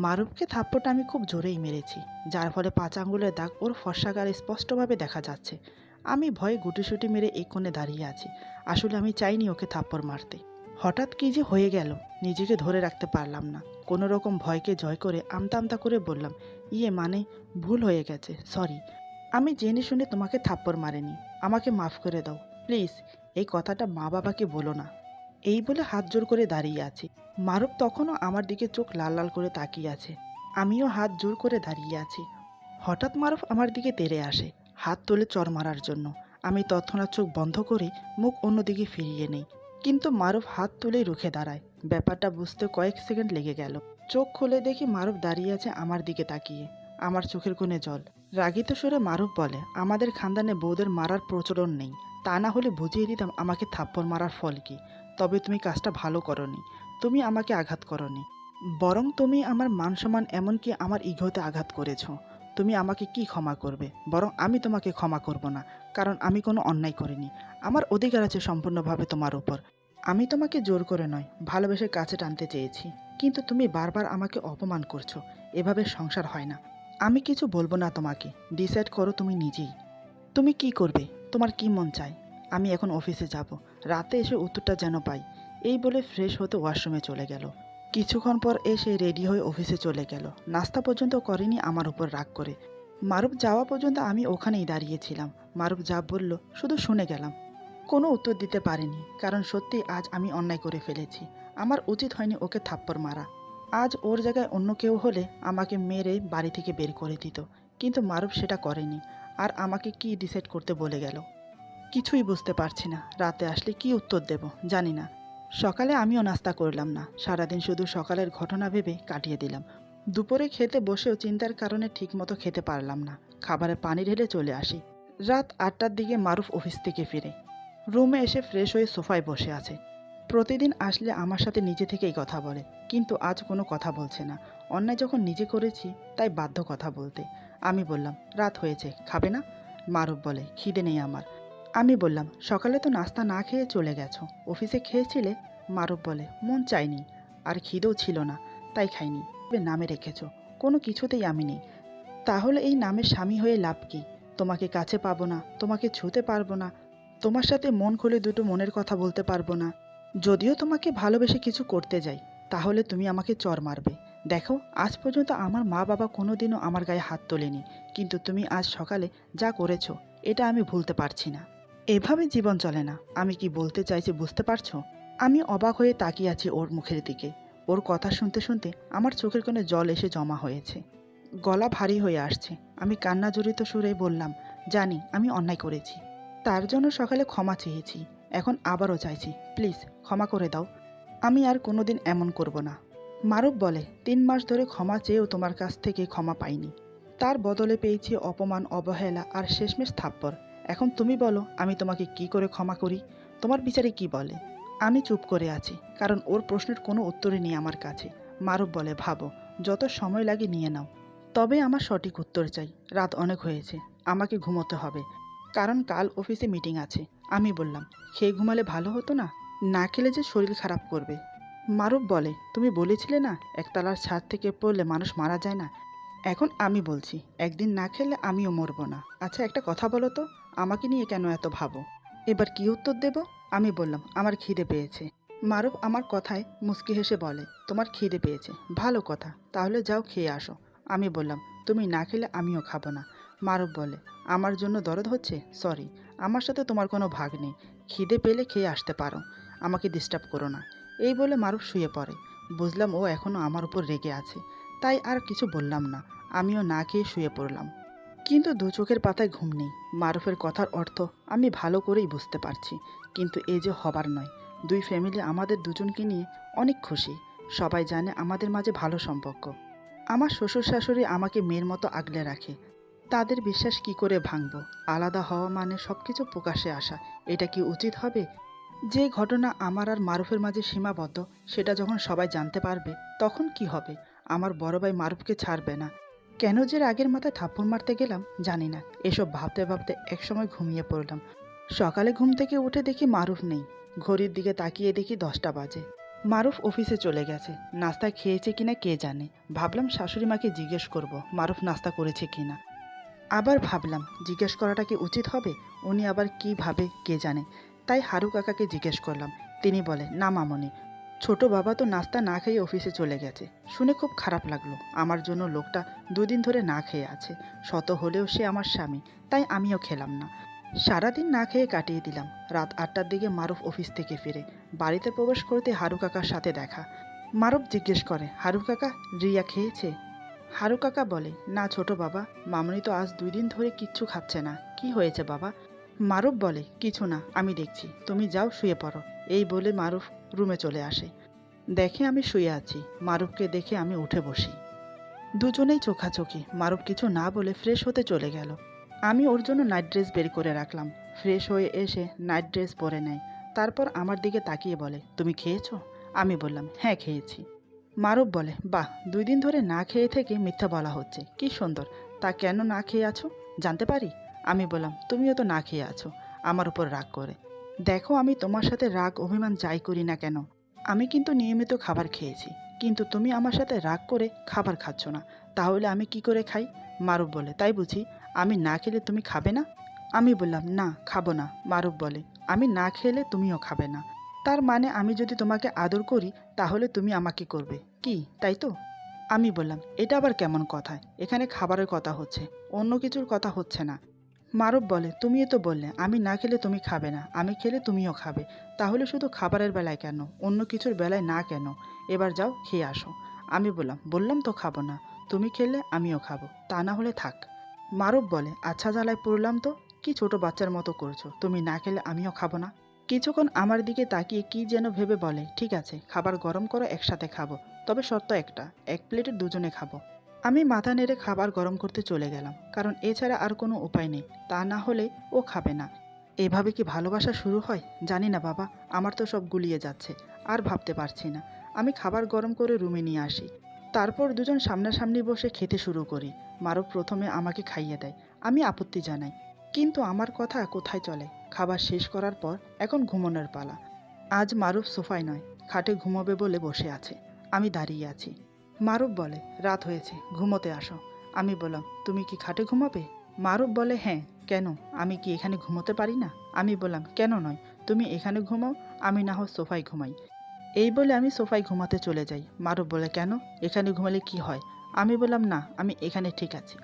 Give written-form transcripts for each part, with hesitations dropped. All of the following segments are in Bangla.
মারুফকে থাপ্পড়টা আমি খুব জোরেই মেরেছি, যার ফলে ৫ আঙ্গুলের দাগ ওর ফর্সা গালে স্পষ্টভাবে দেখা যাচ্ছে। আমি ভয়ে গুটিসুটি মেরে এই কোণে দাঁড়িয়ে আছি। আসলে আমি চাইনি ওকে থাপ্পড় মারতে। হঠাৎ কী যে হয়ে গেল, নিজেকে ধরে রাখতে পারলাম না। কোনো রকম ভয়কে জয় করে আমতা আমতা করে বললাম, মানে ভুল হয়ে গেছে, সরি। আমি জেনে শুনে তোমাকে থাপ্পড় মারিনি, আমাকে মাফ করে দাও প্লিজ। এই কথাটা মা বাবাকে বলো না। এই বলে হাত জোর করে দাঁড়িয়ে আছি। মারুফ তখনও আমার দিকে চোখ লাল লাল করে তাকিয়ে আছে। আমিও হাত জোর করে দাঁড়িয়ে আছি। হঠাৎ মারুফ আমার দিকে তেড়ে আসে, হাত তুলে চড় মারার জন্য। আমি তৎক্ষণাৎ চোখ বন্ধ করে মুখ অন্যদিকে ফিরিয়ে নেই, কিন্তু মারুফ হাত তুলেই রুখে দাঁড়ায়। ব্যাপারটা বুঝতে কয়েক সেকেন্ড লেগে গেল। চোখ খুলে দেখি মারুফ দাঁড়িয়ে আছে আমার দিকে তাকিয়ে। আমার চোখের কোণে জল। রাগিত সুরে মারুফ বলে, আমাদের খানদানে বউদের মারার প্রচলন নেই, তা না হলে বুঝিয়ে দিতাম আমাকে থাপ্পড় মারার ফল কি। তবে তুমি কাজটা ভালো করনি। তুমি আমাকে আঘাত করনি, বরং তুমি আমার মান সম্মান এমনকি আমার ইগোতে আঘাত করেছ। তুমি আমাকে কি ক্ষমা করবে? বরং আমি তোমাকে ক্ষমা করব না, কারণ আমি কোনো অন্যায় করিনি। আমার অধিকার আছে সম্পূর্ণভাবে তোমার উপর। আমি তোমাকে জোর করে নয়, ভালোবেসে কাছে টানতে চেয়েছি, কিন্তু তুমি বারবার আমাকে অপমান করছো। এভাবে সংসার হয় না। আমি কিছু বলবো না তোমাকে, ডিসাইড করো তুমি নিজেই। তুমি কি করবে? তোমার কি মন চায়? আমি এখন অফিসে যাব, রাতে এসে উত্তরটা যেন পাই। এই বলে ফ্রেশ হতে ওয়াশরুমে চলে গেল। কিছুক্ষণ পর এসে রেডি হয়ে অফিসে চলে গেল। নাস্তা পর্যন্ত করেনি আমার উপর রাগ করে। মারুফ যাওয়া পর্যন্ত আমি ওখানেই দাঁড়িয়েছিলাম। মারুফ যা বলল শুধু শুনে গেলাম, কোনো উত্তর দিতে পারিনি, কারণ সত্যি আজ আমি অন্যায় করে ফেলেছি। আমার উচিত হয়নি ওকে থাপ্পড় মারা। আজ ওর জায়গায় অন্য কেউ হলে আমাকে মেরে বাড়ি থেকে বের করে দিত, কিন্তু মারুফ সেটা করেনি। আর আমাকে কি ডিসাইড করতে বলে গেল কিছুই বুঝতে পারছি না। রাতে আসলে কি উত্তর দেব জানি না। সকালে আমিও নাস্তা করলাম না, সারাদিন শুধু সকালের ঘটনা ভেবে কাটিয়ে দিলাম। দুপুরে খেতে বসেও চিন্তার কারণে ঠিকমতো খেতে পারলাম না। খাবারে পানি ঢেলে চলে আসি। রাত ৮টার দিকে মারুফ অফিস থেকে ফিরে রুমে এসে ফ্রেশ হয়ে সোফায় বসে আছে। প্রতিদিন আসলে আমার সাথে নিজে থেকেই কথা বলে, কিন্তু আজ কোনো কথা বলছে না। অন্যায় যখন নিজে করেছি তাই বাধ্য কথা বলতে। আমি বললাম, রাত হয়েছে, খাবে না? মারুফ বলে, খিদে নেই আমার। আমি বললাম, সকালে তো নাস্তা না খেয়ে চলে গেছো, অফিসে খেয়েছিলে? মারুফ বলে, মন চাইনি, আর খিদেও ছিল না, তাই খাইনি। তবে নামে রেখেছো, কোনো কিছুতেই আমি নেই। তাহলে এই নামের স্বামী হয়ে লাভ কি? তোমাকে কাছে পাবো না, তোমাকে ছুঁতে পারবো না, তোমার সাথে মন খুলে দুটো মনের কথা বলতে পারবো না। যদিও তোমাকে ভালোবেসে কিছু করতে যাই, তাহলে তুমি আমাকে চর মারবে। দেখো, আজ পর্যন্ত আমার মা বাবা কোনোদিনও আমার গায়ে হাত তোলেনি, কিন্তু তুমি আজ সকালে যা করেছো এটা আমি ভুলতে পারছি না। এভাবে জীবন চলে না। আমি কি বলতে চাইছি বুঝতে পারছো? আমি অবাক হয়ে তাকিয়ে আছি ওর মুখের দিকে। ওর কথা শুনতে শুনতে আমার চোখের কোণে জল এসে জমা হয়েছে, গলা ভারী হয়ে আসছে। আমি কান্না জড়িত সুরে বললাম, জানি আমি অন্যায় করেছি, তার জন্য সকালে ক্ষমা চেয়েছি, এখন আবারও চাইছি, প্লিজ ক্ষমা করে দাও। আমি আর কোনোদিন এমন করব না। মারুফ বলে, ৩ মাস ধরে ক্ষমা চেয়েও তোমার কাছ থেকে ক্ষমা পাইনি। তার বদলে পেয়েছি অপমান, অবহেলা আর শেষমেশ থাপ্পড়। এখন তুমি বলো, আমি তোমাকে কি করে ক্ষমা করি? তোমার বিচারে কি বলে? আমি চুপ করে আছি, কারণ ওর প্রশ্নের কোনো উত্তরই নেই আমার কাছে। মারুফ বলে, ভাবো, যত সময় লাগে নিয়ে নাও, তবে আমার সঠিক উত্তর চাই। রাত অনেক হয়েছে, আমাকে ঘুমোতে হবে, কারণ কাল অফিসে মিটিং আছে। আমি বললাম, খেয়ে ঘুমালে ভালো হতো না? না খেলে যে শরীর খারাপ করবে। মারুফ বলে, তুমি বলেছিলে না একতলার ছাদ থেকে পড়লে মানুষ মারা যায় না? এখন আমি বলছি, একদিন না খেলে আমিও মরব না। আচ্ছা একটা কথা বলো তো, আমাকে নিয়ে কেন এত ভাবো? এবার কি উত্তর দেব? আমি বললাম, আমার খিদে পেয়েছে। মারুফ আমার কথায় মুচকি হেসে বলে, তোমার খিদে পেয়েছে, ভালো কথা, তাহলে যাও খেয়ে আসো। আমি বললাম, তুমি না খেলে আমিও খাবো না। মারুফ বলে, আমার জন্য দরদ হচ্ছে? সরি, আমার সাথে তোমার কোনো ভাগ নেই। খিদে পেলে খেয়ে আসতে পারো, আমাকে ডিস্টার্ব করো না। এই বলে মারুফ শুয়ে পড়ে। বুঝলাম ও এখনও আমার উপর রেগে আছে, তাই আর কিছু বললাম না। আমিও না খেয়ে শুয়ে পড়লাম, কিন্তু দু চোখের পাতায় ঘুম নেই। মারুফের কথার অর্থ আমি ভালো করেই বুঝতে পারছি, কিন্তু এই যে হবার নয়। দুই ফ্যামিলি আমাদের দুজনকে নিয়ে অনেক খুশি। সবাই জানে আমাদের মাঝে ভালো সম্পর্ক। আমার শ্বশুর শাশুড়ি আমাকে মেয়ের মতো আগলে রাখে। তাদের বিশ্বাস কি করে ভাঙব? আলাদা হওয়া মানে সব কিছু প্রকাশ্যে আসা, এটা কি উচিত হবে? যে ঘটনা আমার আর মারুফের মাঝে সীমাবদ্ধ, সেটা যখন সবাই জানতে পারবে তখন কি হবে? আমার বড় ভাই মারুফকে ছাড়বে না। কেন যে রাগের মাথায় থাপ্পড় মারতে গেলাম জানি না। এসব ভাবতে ভাবতে একসময় ঘুমিয়ে পড়লাম। সকালে ঘুম থেকে উঠে দেখি মারুফ নেই। ঘড়ির দিকে তাকিয়ে দেখি 10টা বাজে। মারুফ অফিসে চলে গেছে। নাস্তা খেয়েছে কিনা কে জানে। ভাবলাম শাশুড়ি মাকে জিজ্ঞেস করব মারুফ নাস্তা করেছে কিনা। আবার ভাবলাম জিজ্ঞেস করাটা কি উচিত হবে, উনি আবার কি ভাবে কে জানে। তাই হারু কাকাকে জিজ্ঞেস করলাম। তিনি বলে, না মামনি, ছোট বাবা তো নাস্তা না খেয়ে অফিসে চলে গেছে। শুনে খুব খারাপ লাগলো। আমার জন্য লোকটা দুদিন ধরে না খেয়ে আছে। শত হলেও সে আমার স্বামী, তাই আমিও খেলাম না। সারাদিন না খেয়ে কাটিয়ে দিলাম। রাত 8টার দিকে মারুফ অফিস থেকে ফিরে বাড়িতে প্রবেশ করতে হারু কাকার সাথে দেখা। মারুফ জিজ্ঞেস করে, হারু কাকা, রিয়া খেয়েছে? হারু কাকা বলে, না ছোট বাবা, মামনি তো আজ 2 দিন ধরে কিচ্ছু খাচ্ছে না। কি হয়েছে বাবা? মারুফ বলে, কিছু না, আমি দেখছি, তুমি যাও শুয়ে পড়ো। এই বলে মারুফ রুমে চলে আসে। দেখে আমি শুয়ে আছি। মারুফকে দেখে আমি উঠে বসি। দুজনেই চোখাচোখি। মারুফ কিছু না বলে ফ্রেশ হতে চলে গেল। আমি ওর জন্য নাইট ড্রেস বের করে রাখলাম। ফ্রেশ হয়ে এসে নাইট ড্রেস পরে নেয়। তারপর আমার দিকে তাকিয়ে বলে, তুমি খেয়েছো? আমি বললাম, হ্যাঁ খেয়েছি। মারুফ বলে, বাহ, 2 দিন ধরে না খেয়ে থেকে মিথ্যা বলা হচ্ছে, কি সুন্দর। তা কেন না খেয়ে আছো, জানতে পারি? আমি বললাম, তুমিও তো না খেয়ে আছো আমার উপর রাগ করে। দেখো, আমি তোমার সাথে রাগ অভিমান যাই করি না কেন, আমি কিন্তু নিয়মিত খাবার খেয়েছি। কিন্তু তুমি আমার সাথে রাগ করে খাবার খাচ্ছ না। তাহলে আমি কি করে খাই? মারুফ বলে, তাই বুঝি? আমি না খেলে তুমি খাবে না? আমি বললাম, না, খাবো না। মারুফ বলে, আমি না খেলে তুমিও খাবে না। তার মানে আমি যদি তোমাকে আদর করি তাহলে তুমি আমাকে করবে, কি তাই তো? আমি বললাম, এটা আবার কেমন কথা? এখানে খাবারের কথা হচ্ছে, অন্য কিছুর কথা হচ্ছে না। মারুফ বলে, তুমিই তো বললে আমি না খেলে তুমি খাবে না, আমি খেলে তুমিও খাবে। তাহলে শুধু খাবারের বেলায় কেন, অন্য কিছুর বেলায় না কেন? এবার যাও খেয়ে আসো। আমি বললাম, বললাম তো খাবো না। তুমি খেলে আমিও খাবো, তা না হলে থাক। মারুফ বলে, আচ্ছা জ্বালায় পড়লাম তো। কি ছোট বাচ্চার মতো করছো, তুমি না খেলে আমিও খাবো না? কিছুক্ষণ আমার দিকে তাকিয়ে কি যেন ভেবে বলে, ঠিক আছে, খাবার গরম করো, একসাথে খাবো। তবে শর্ত একটা, এক প্লেটে দুজনে খাবো। আমি মাথা নেড়ে খাবার গরম করতে চলে গেলাম, কারণ এছাড়া আর কোনো উপায় নেই। তা না হলে ও খাবে না। এভাবে কি ভালোবাসা শুরু হয়? জানি না বাবা, আমার তো সব গুলিয়ে যাচ্ছে। আর ভাবতে পারছি না। আমি খাবার গরম করে রুমে নিয়ে আসি। তারপর দুজন সামনাসামনি বসে খেতে শুরু করি। মারুফ প্রথমে আমাকে খাইয়ে দেয়। আমি আপত্তি জানাই, কিন্তু আমার কথা কোথায় চলে। খাবার শেষ করার পর এখন ঘুমানোর পালা। আজ মারুফ সোফায় নয়, খাটে ঘুমোবে বলে বসে আছে। আমি দাঁড়িয়ে আছি। মারুফ বলে, রাত হয়েছে, ঘুমোতে আসো। আমি বললাম, তুমি কি খাটে ঘুমাবে? মারুফ বলে, হ্যাঁ, কেন? আমি কি এখানে ঘুমোতে পারি না? আমি বললাম, কেন নয়, তুমি এখানে ঘুমাও, আমি না হয় সোফায় ঘুমাই। এই বলে আমি সোফায় ঘুমাতে চলে যাই। মারুফ বলে, কেন, এখানে ঘুমালে কি হয়? আমি বললাম, না, আমি এখানে ঠিক আছি।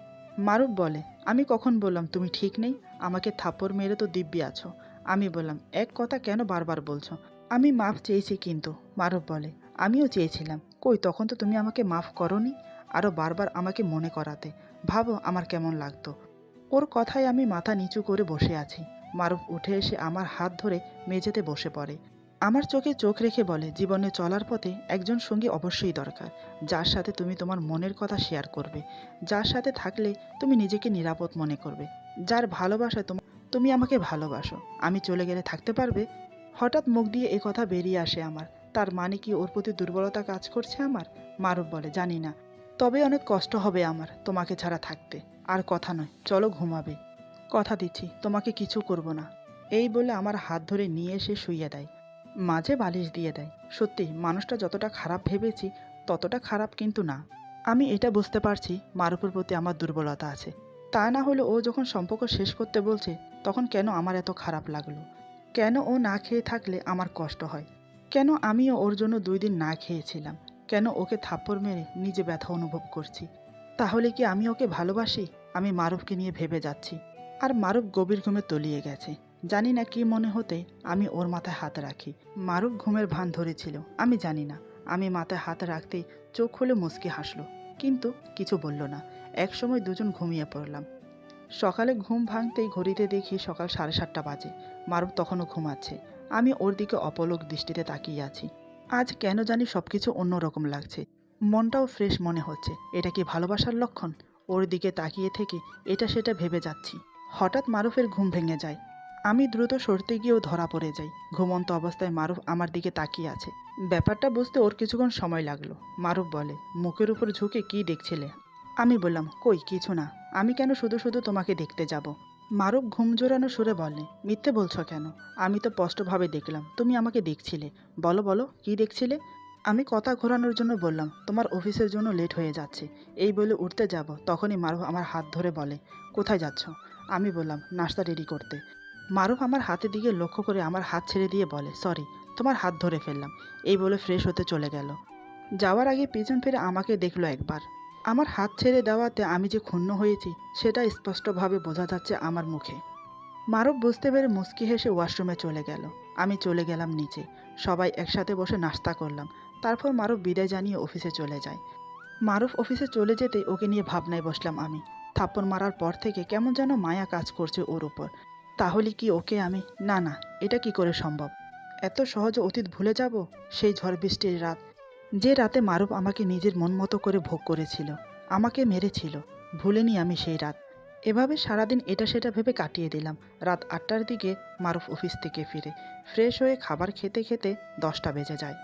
মারুফ বলে, আমি কখন বললাম তুমি ঠিক নেই? আমাকে থাপ্পড় মেরে তো দিব্যি আছো। আমি বললাম, এক কথা কেন বারবার বলছো? আমি মাফ চেয়েছি কিন্তু। মারুফ বলে, আমিও চেয়েছিলাম, কই তখন তো তুমি আমাকে মাফ করনি। আরও বারবার আমাকে মনে করাতে। ভাবো আমার কেমন লাগতো। ওর কথায় আমি মাথা নিচু করে বসে আছি। মারুফ উঠে এসে আমার হাত ধরে মেঝেতে বসে পড়ে। আমার চোখে চোখ রেখে বলে, জীবনে চলার পথে একজন সঙ্গী অবশ্যই দরকার, যার সাথে তুমি তোমার মনের কথা শেয়ার করবে, যার সাথে থাকলে তুমি নিজেকে নিরাপদ মনে করবে, যার ভালোবাসায় তুমি আমাকে ভালোবাসো। আমি চলে গেলে থাকতে পারবে? হঠাৎ মুখ দিয়ে এ কথা বেরিয়ে আসে আমার। তার মানে কি ওর প্রতি দুর্বলতা কাজ করছে আমার? মারুফ বলে, জানি না, তবে অনেক কষ্ট হবে আমার তোমাকে ছাড়া থাকতে। আর কথা নয়, চলো ঘুমাবে। কথা দিচ্ছি তোমাকে কিছু করব না। এই বলে আমার হাত ধরে নিয়ে এসে শুইয়ে দেয়। মাঝে বালিশ দিয়ে দেয়। সত্যি মানুষটা যতটা খারাপ ভেবেছি ততটা খারাপ কিন্তু না। আমি এটা বুঝতে পারছি মারুফের প্রতি আমার দুর্বলতা আছে। তা না হলে ও যখন সম্পর্ক শেষ করতে বলছে তখন কেন আমার এত খারাপ লাগলো? কেন ও না খেয়ে থাকলে আমার কষ্ট হয়? কেন আমিও ওর জন্য 2 দিন না খেয়েছিলাম? কেন ওকে থাপ্পড় মেরে নিজে ব্যথা অনুভব করছি? তাহলে কি আমি ওকে ভালোবাসি? আমি মারুফকে নিয়ে ভেবে যাচ্ছি। আর মারুফ গভীর ঘুমে তলিয়ে গেছে। জানি না কি মনে হতে আমি ওর মাথায় হাত রাখি। মারুফ ঘুমের ভান ধরেছিল, আমি জানি না। আমি মাথায় হাত রাখতেই চোখ খুলে মুচকি হাসলো, কিন্তু কিছু বলল না। একসময় দুজন ঘুমিয়ে পড়লাম। সকালে ঘুম ভাঙতেই ঘড়িতে দেখি সকাল 7:30 বাজে। মারুফ তখনও ঘুমাচ্ছে। আমি ওর দিকে অপলক দৃষ্টিতে তাকিয়ে আছি। আজ কেন জানি সবকিছু অন্যরকম লাগছে। মনটাও ফ্রেশ মনে হচ্ছে। এটা কি ভালোবাসার লক্ষণ? ওর দিকে তাকিয়ে থেকে এটা সেটা ভেবে যাচ্ছি। হঠাৎ মারুফের ঘুম ভেঙে যায়। আমি দ্রুত সরতে গিয়েও ধরা পড়ে যাই। ঘুমন্ত অবস্থায় মারুফ আমার দিকে তাকিয়ে আছে। ব্যাপারটা বুঝতে ওর কিছুক্ষণ সময় লাগলো। মারুফ বলে, মুখের উপর ঝুঁকে কি দেখছিলে? আমি বললাম, কই কিছু না। আমি কেন শুধু শুধু তোমাকে দেখতে যাব? মারুফ ঘুম জোরানো সুরে বলে, মিথ্যে বলছো কেন? আমি তো স্পষ্টভাবে দেখলাম তুমি আমাকে দেখছিলে। বলো বলো, কি দেখছিলে? আমি কথা ঘোরানোর জন্য বললাম, তোমার অফিসের জন্য লেট হয়ে যাচ্ছে। এই বলে উঠতে যাব, তখনই মারুফ আমার হাত ধরে বলে, কোথায় যাচ্ছ? আমি বললাম, নাস্তা রেডি করতে। মারুফ আমার হাতের দিকে লক্ষ্য করে আমার হাত ছেড়ে দিয়ে বলে, সরি, তোমার হাত ধরে ফেললাম। এই বলে ফ্রেশ হতে চলে গেল। যাওয়ার আগে পিছন ফিরে আমাকে দেখলো একবার। আমার হাত ছেড়ে দেওয়াতে আমি যে ক্ষুণ্ণ হয়েছি সেটা স্পষ্টভাবে বোঝা যাচ্ছে আমার মুখে। মারুফ বুঝতে পেরে মুচকি হেসে ওয়াশরুমে চলে গেল। আমি চলে গেলাম নিচে। সবাই একসাথে বসে নাস্তা করলাম। তারপর মারুফ বিদায় জানিয়ে অফিসে চলে যায়। মারুফ অফিসে চলে যেতেই ওকে নিয়ে ভাবনায় বসলাম আমি। থাপ্পড় মারার পর থেকে কেমন যেন মায়া কাজ করছে ওর উপর। তাহলে কি ওকে আমি, না না, এটা কি করে সম্ভব? এত সহজে অতীত ভুলে যাব? সেই ঝড় বৃষ্টির রাত, যে রাতে মারুফ আমাকে নিজের মন মতো করে ভোগ করেছিল, আমাকে মেরেছিল, ভুলিনি আমি সেই রাত। এভাবে সারাদিন এটা সেটা ভেবে কাটিয়ে দিলাম। রাত ৮টার দিকে মারুফ অফিস থেকে ফিরে ফ্রেশ হয়ে খাবার খেতে খেতে 10টা বেজে যায়।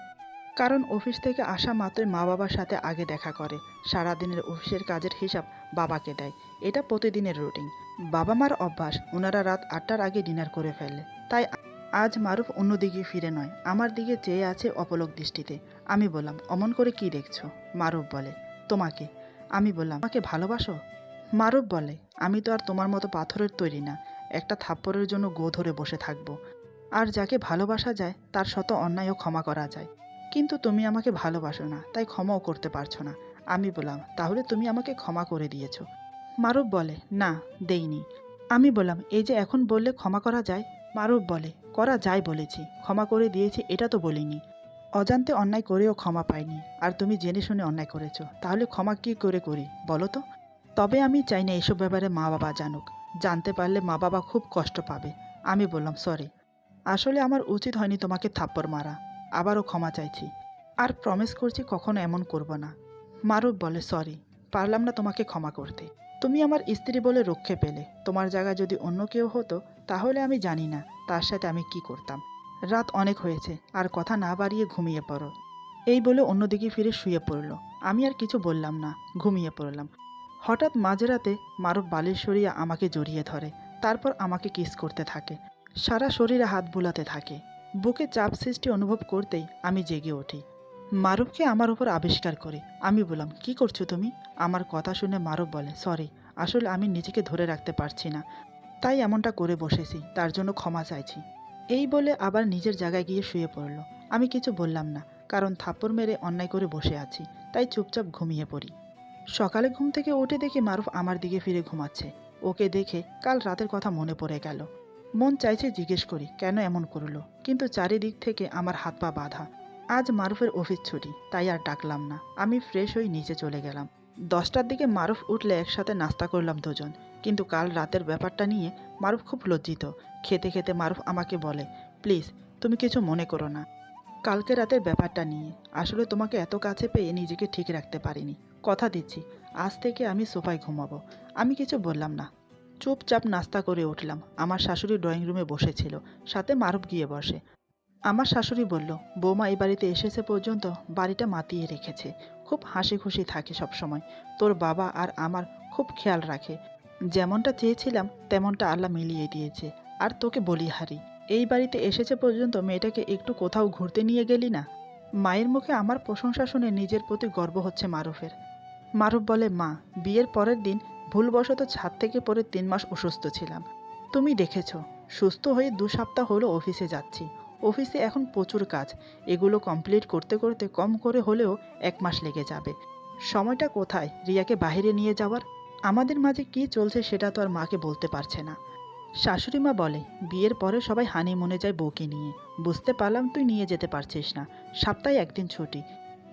কারণ অফিস থেকে আসা মাত্রই মা বাবার সাথে আগে দেখা করে। সারাদিনের অফিসের কাজের হিসাব বাবাকে দেয়। এটা প্রতিদিনের রুটিন। বাবা মার অভ্যাস, ওনারা রাত ৮টার আগে ডিনার করে ফেলে। তাই আজ মারুফ অন্যদিকে ফিরে নয়, আমার দিকে চেয়ে আছে অপলক দৃষ্টিতে। আমি বললাম, অমন করে কি দেখছো? মারুফ বলে, তোমাকে। আমি বললাম, আমাকে ভালোবাসো? মারুফ বলে, আমি তো আর তোমার মতো পাথরের তৈরি না, একটা থাপ্পড়ের জন্য গো ধরে বসে থাকবো। আর যাকে ভালোবাসা যায় তার শত অন্যায়ও ক্ষমা করা যায়, কিন্তু তুমি আমাকে ভালোবাসো না, তাই ক্ষমাও করতে পারছো না। আমি বললাম, তাহলে তুমি আমাকে ক্ষমা করে দিয়েছো? মারুফ বলে, না, দেইনি। আমি বললাম, এই যে এখন বললে ক্ষমা করা যায়। মারুফ বলে, করা যায় বলেছি, ক্ষমা করে দিয়েছি এটা তো বলিনি। অজান্তে অন্যায় করেও ক্ষমা পাইনি, আর তুমি জেনে শুনে অন্যায় করেছো, তাহলে ক্ষমা কী করে করি বলো তো? তবে আমি চাই না এসব ব্যাপারে মা বাবা জানুক। জানতে পারলে মা বাবা খুব কষ্ট পাবে। আমি বললাম, সরি, আসলে আমার উচিত হয়নি তোমাকে থাপ্পড় মারা। আবারও ক্ষমা চাইছি, আর প্রমিস করছি কখনো এমন করব না। মারুফ বলে, সরি, পারলাম না তোমাকে ক্ষমা করতে। তুমি আমার স্ত্রী বলে রক্ষে পেলে, তোমার জায়গায় যদি অন্য কেউ হতো তাহলে আমি জানি না তার সাথে আমি কি করতাম। রাত অনেক হয়েছে, আর কথা না বাড়িয়ে ঘুমিয়ে পড়ো। এই বলে অন্যদিকে ফিরে শুয়ে পড়ল। আমি আর কিছু বললাম না, ঘুমিয়ে পড়লাম। হঠাৎ মাঝরাতে মারুফ বালিশ সরিয়ে আমাকে জড়িয়ে ধরে, তারপর আমাকে কিস করতে থাকে। সারা শরীরে হাত বুলাতে থাকে। বুকে চাপ সৃষ্টি অনুভব করতেই আমি জেগে উঠি। মারুফকে আমার উপর আবিষ্কার করে। আমি বললাম, কি করছো তুমি? আমার কথা শুনে মারুফ বলে, সরি, আসলে আমি নিজেকে ধরে রাখতে পারছি না, তাই এমনটা করে বসেছি, তার জন্য ক্ষমা চাইছি। এই বলে আবার নিজের জায়গায় গিয়ে শুয়ে পড়ল। আমি কিছু বললাম না, কারণ থাপ্পড় মেরে অন্যায় করে বসে আছি, তাই চুপচাপ ঘুমিয়ে পড়ি। সকালে ঘুম থেকে উঠে দেখি মারুফ আমার দিকে ফিরে ঘুমাচ্ছে। ওকে দেখে কাল রাতের কথা মনে পড়ে গেল। মন চাইছে জিজ্ঞেস করি কেন এমন করলো, কিন্তু চারিদিক থেকে আমার হাত পা বাঁধা। আজ মারুফের অফিস ছুটি, তাই আর ডাকলাম না। আমি ফ্রেশ হয়ে নিচে চলে গেলাম। 10টার দিকে মারুফ উঠলে একসাথে নাস্তা করলাম দুজন। কিন্তু কাল রাতের ব্যাপারটা নিয়ে মারুফ খুব লজ্জিত। খেতে খেতে মারুফ আমাকে বলে, প্লিজ, তুমি কিছু মনে করো না। কালকে রাতের ব্যাপারটা নিয়ে আসলে তোমাকে এত কাছে পেয়ে নিজেকে ঠিক রাখতে পারিনি। কথা দিচ্ছি, আজ থেকে আমি সোফায় ঘুমাবো। আমি কিছু বললাম না, চুপচাপ নাস্তা করে উঠলাম। আমার শাশুড়ি ড্রয়িং রুমে বসেছিল, সাথে মারুফ গিয়ে বসে। আমার শাশুড়ি বলল, বৌমা এই বাড়িতে এসেছে পর্যন্ত বাড়িটা মাতিয়ে রেখেছে, খুব হাসি খুশি থাকে সবসময়। তোর বাবা আর আমার খুব খেয়াল রাখে, যেমনটা চেয়েছিলাম তেমনটা আল্লাহ মিলিয়ে দিয়েছে। আর তোকে বলি হারি, এই বাড়িতে এসেছে পর্যন্ত মেয়েটাকে একটু কোথাও ঘুরতে নিয়ে গেলি না। মায়ের মুখে আমার প্রশংসা শুনে নিজের প্রতি গর্ব হচ্ছে মারুফের। মারুফ বলে, মা, বিয়ের পরের দিন ভুলবশত ছাদ থেকে পড়ে 3 মাস অসুস্থ ছিলাম। তুমি দেখেছো, সুস্থ হয়ে 2 সপ্তাহ হলো অফিসে যাচ্ছি। অফিসে এখন প্রচুর কাজ, এগুলো কমপ্লিট করতে করতে কম করে হলেও 1 মাস লেগে যাবে। সময়টা কোথায় রিয়াকে বাইরে নিয়ে যাওয়ার? আমাদের মাঝে কী চলছে সেটা তো আর মাকে বলতে পারছে না। শাশুড়ি মা বলে, বিয়ের পরে সবাই হানিমুনে যায় বউকে নিয়ে। বুঝতে পারলাম তুই নিয়ে যেতে পারছিস না, সপ্তাহে একদিন ছুটি,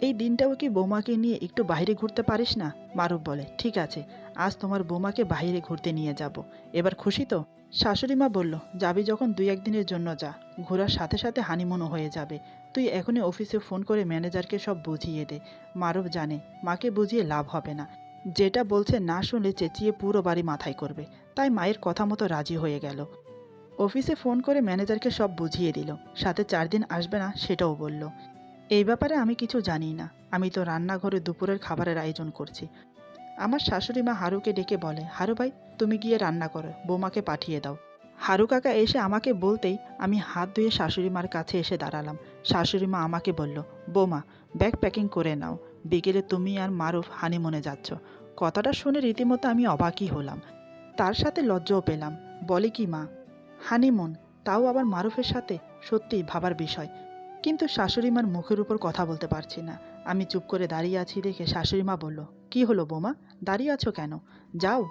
এই দিনটাও কি বৌমাকে নিয়ে একটু বাইরে ঘুরতে পারিস না? মারুফ বলে, ঠিক আছে, আজ তোমার বৌমাকে বাইরে ঘুরতে নিয়ে যাব। এবার খুশি তো? শাশুড়ি মা বলল, যাবি যখন 2-1 দিনের জন্য যা, ঘোরার সাথে সাথে হানিমুনও হয়ে যাবে। তুই এখনই অফিসে ফোন করে ম্যানেজারকে সব বুঝিয়ে দে। মারুফ জানে মাকে বুঝিয়ে লাভ হবে না, যেটা বলছে না শুনলে চেঁচিয়ে পুরো বাড়ি মাথায় করবে, তাই মায়ের কথা মতো রাজি হয়ে গেল। অফিসে ফোন করে ম্যানেজারকে সব বুঝিয়ে দিল, সাথে 4 দিন আসবে না সেটাও বলল। এই ব্যাপারে আমি কিছু জানি না, আমি তো রান্নাঘরে দুপুরের খাবারের আয়োজন করছি। আমার শাশুড়ি মা হারুকে ডেকে বলে, হারু ভাই তুমি গিয়ে রান্না করো, বৌমাকে পাঠিয়ে দাও। হারু কাকা এসে আমাকে বলতেই আমি হাত ধুয়ে শাশুড়ি মার কাছে এসে দাঁড়ালাম। শাশুড়ি মা আমাকে বলল, বৌমা ব্যাগ প্যাকিং করে নাও, বিকেলে তুমি আর মারুফ হানিমুনে যাচ্ছ। কথাটা শুনে রীতিমতো আমি অবাকই হলাম, তার সাথে লজ্জাও পেলাম। বলে কি মা, হানিমুন, তাও আবার মারুফের সাথে? সত্যিই ভাবার বিষয়। কিন্তু শাশুড়ি মার মুখের উপর কথা বলতে পারছি না। আমি চুপ করে দাঁড়িয়ে আছি দেখে শাশুড়ি মা বলল, কি হলো বৌমা, দাঁড়িয়ে আছো কেন, যাও।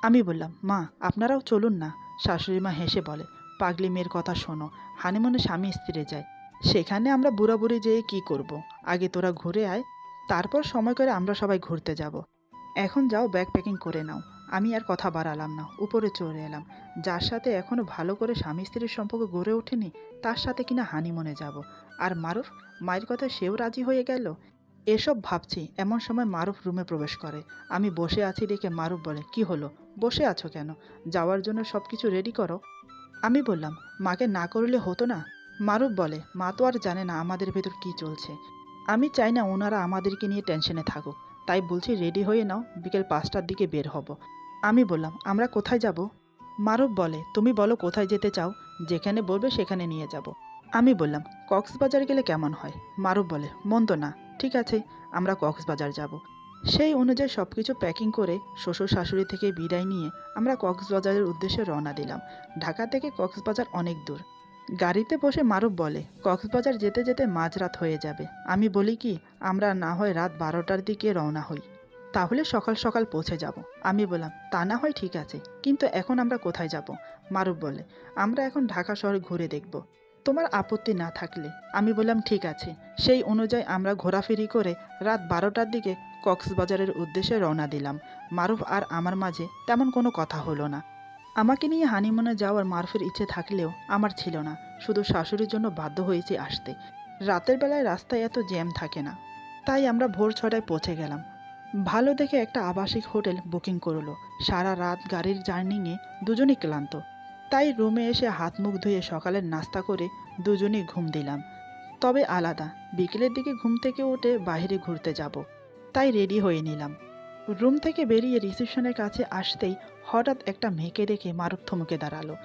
আমি বললাম, মা আপনারাও চলুন না। শাশুড়ি মা হেসে বলে, পাগলি মেয়ের কথা শোনো, হানিমুনে স্বামী স্ত্রী যায়, সেখানে আমরা বুড়া বুড়ি যেয়ে কী করব? আগে তোরা ঘুরে আয়, তারপর সময় করে আমরা সবাই ঘুরতে যাব। এখন যাও ব্যাগ প্যাকিং করে নাও। আমি আর কথা বাড়ালাম না, উপরে চলে এলাম। যার সাথে এখনও ভালো করে স্বামী স্ত্রীর সম্পর্ক গড়ে ওঠেনি, তার সাথে কিনা হানিমুনে যাব। আর মারুফ, মায়ের কথা সেও রাজি হয়ে গেল। এসব ভাবছি এমন সময় মারুফ রুমে প্রবেশ করে। আমি বসে আছি দেখে মারুফ বলে, কি হলো, বসে আছো কেন, যাওয়ার জন্য সব কিছু রেডি করো। আমি বললাম, মাকে না করলে হতো না। মারুফ বলে, মা তো আর জানে না আমাদের ভেতর কি চলছে। আমি চাই না ওনারা আমাদেরকে নিয়ে টেনশনে থাকুক, তাই বলছি রেডি হয়ে নাও, বিকেল 5টার দিকে বের হব। আমি বললাম, আমরা কোথায় যাব? মারুফ বলে, তুমি বলো কোথায় যেতে চাও, যেখানে বলবে সেখানে নিয়ে যাব। আমি বললাম, কক্সবাজার গেলে কেমন হয়? মারুফ বলে, মন্দ না, ঠিক আছে, আমরা কক্সবাজার যাব। সেই অনুযায়ী সব কিছু প্যাকিং করে শ্বশুর শাশুড়ি থেকে বিদায় নিয়ে আমরা কক্সবাজারের উদ্দেশ্যে রওনা দিলাম। ঢাকা থেকে কক্সবাজার অনেক দূর। গাড়িতে বসে মারুফ বলে, কক্সবাজার যেতে যেতে মাঝরাত হয়ে যাবে। আমি বলি কি, আমরা না হয় রাত 12টার দিকে রওনা হই, তাহলে সকাল সকাল পৌঁছে যাব। আমি বললাম, তা না হয় ঠিক আছে, কিন্তু এখন আমরা কোথায় যাব? মারুফ বলে, আমরা এখন ঢাকা শহরে ঘুরে দেখব, তোমার আপত্তি না থাকলে। আমি বললাম, ঠিক আছে। সেই অনুযায়ী আমরা ঘোরাফেরি করে রাত 12টার দিকে কক্সবাজারের উদ্দেশ্যে রওনা দিলাম। মারুফ আর আমার মাঝে তেমন কোনো কথা হলো না। আমাকে নিয়ে হানিমুনে যাওয়ার মারুফের ইচ্ছে থাকলেও আমার ছিল না, শুধু শাশুড়ির জন্য বাধ্য হয়েছি আসতে। রাতের বেলায় রাস্তায় এত জ্যাম থাকে না, তাই আমরা ভোর 6টায় পৌঁছে গেলাম। ভালো দেখে একটা আবাসিক হোটেল বুকিং করলো। সারা রাত গাড়ির জার্নিংয়ে দুজনই ক্লান্ত, তাই রুমে এসে হাত মুখ ধুয়ে সকালের নাস্তা করে দুজনেই ঘুম দিলাম। তবে আলাদা, বিকেলের দিকে ঘুম থেকে উঠে বাইরে ঘুরতে যাব, তাই রেডি হয়ে নিলাম। রুম থেকে বেরিয়ে রিসেপশনের কাছে আসতেই হঠাৎ একটা মেয়েকে দেখে মারুফ থমকে দাঁড়ালো।